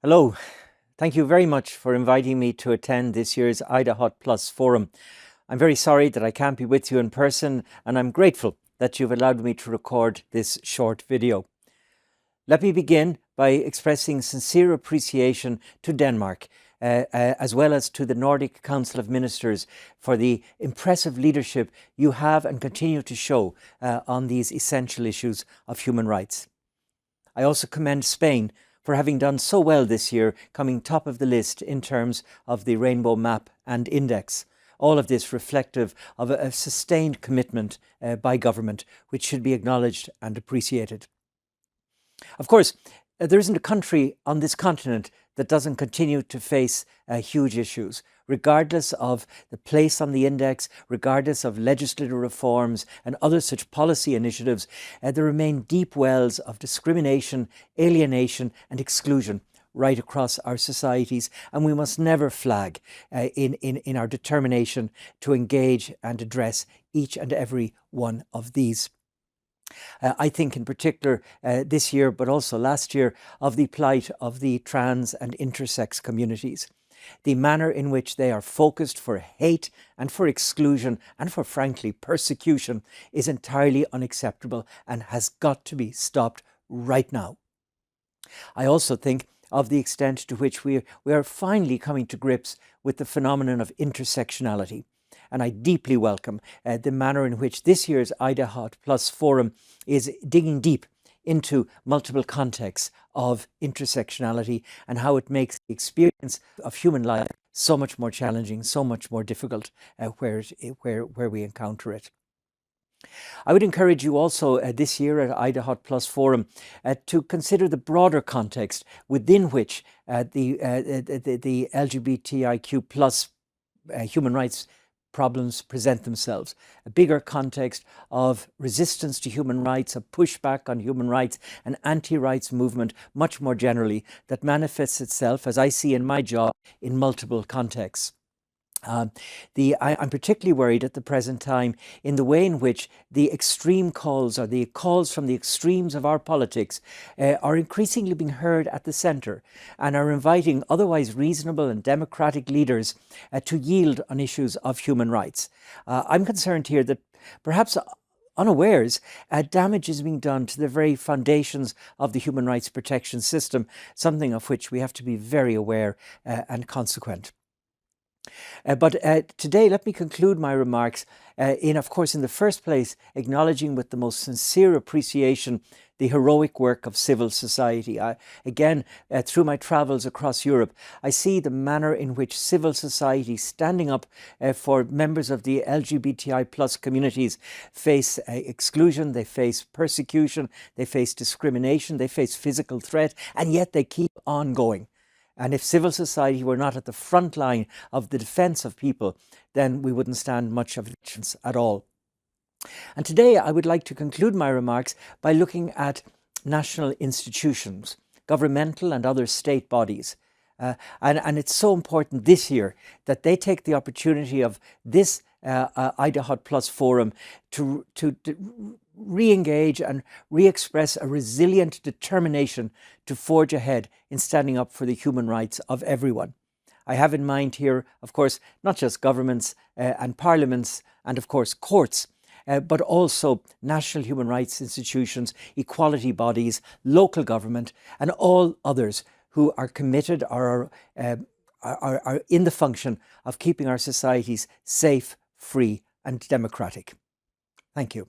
Hello, thank you very much for inviting me to attend this year's IDAHOT Forum. I'm very sorry that I can't be with you in person, and I'm grateful that you've allowed me to record this short video. Let me begin by expressing sincere appreciation to Denmark, as well as to the Nordic Council of Ministers for the impressive leadership you have and continue to show on these essential issues of human rights. I also commend Spain for having done so well this year, coming top of the list in terms of the Rainbow Map and Index. All of this reflective of a sustained commitment by government, which should be acknowledged and appreciated. Of course, there isn't a country on this continent that doesn't continue to face huge issues, regardless of the place on the index, regardless of legislative reforms and other such policy initiatives. There remain deep wells of discrimination, alienation and exclusion right across our societies, and we must never flag in our determination to engage and address each and every one of these. I think in particular this year, but also last year, of the plight of the trans and intersex communities. The manner in which they are focused for hate and for exclusion and for, frankly, persecution is entirely unacceptable and has got to be stopped right now. I also think of the extent to which we are finally coming to grips with the phenomenon of intersectionality. And I deeply welcome the manner in which this year's IDAHOT Forum is digging deep into multiple contexts of intersectionality and how it makes the experience of human life so much more challenging, so much more difficult where we encounter it. I would encourage you also this year at IDAHOT Forum to consider the broader context within which the LGBTIQ+ human rights problems present themselves. A bigger context of resistance to human rights, a pushback on human rights, an anti-rights movement much more generally that manifests itself, as I see in my job, in multiple contexts. I'm particularly worried at the present time in the way in which the extreme calls, or the calls from the extremes of our politics, are increasingly being heard at the centre and are inviting otherwise reasonable and democratic leaders to yield on issues of human rights. I'm concerned here that perhaps unawares, damage is being done to the very foundations of the human rights protection system, something of which we have to be very aware and consequent. But today, let me conclude my remarks of course, in the first place, acknowledging with the most sincere appreciation the heroic work of civil society. Again, through my travels across Europe, I see the manner in which civil society standing up for members of the LGBTI+ communities face exclusion, they face persecution, they face discrimination, they face physical threat, and yet they keep on going. And if civil society were not at the front line of the defence of people, then we wouldn't stand much of a chance at all. And today I would like to conclude my remarks by looking at national institutions, governmental and other state bodies. And it's so important this year that they take the opportunity of this IDAHOT Forum to re-engage and re-express a resilient determination to forge ahead in standing up for the human rights of everyone. I have in mind here, of course, not just governments and parliaments and, of course, courts, but also national human rights institutions, equality bodies, local government, and all others who are committed or are in the function of keeping our societies safe, free, and democratic. Thank you.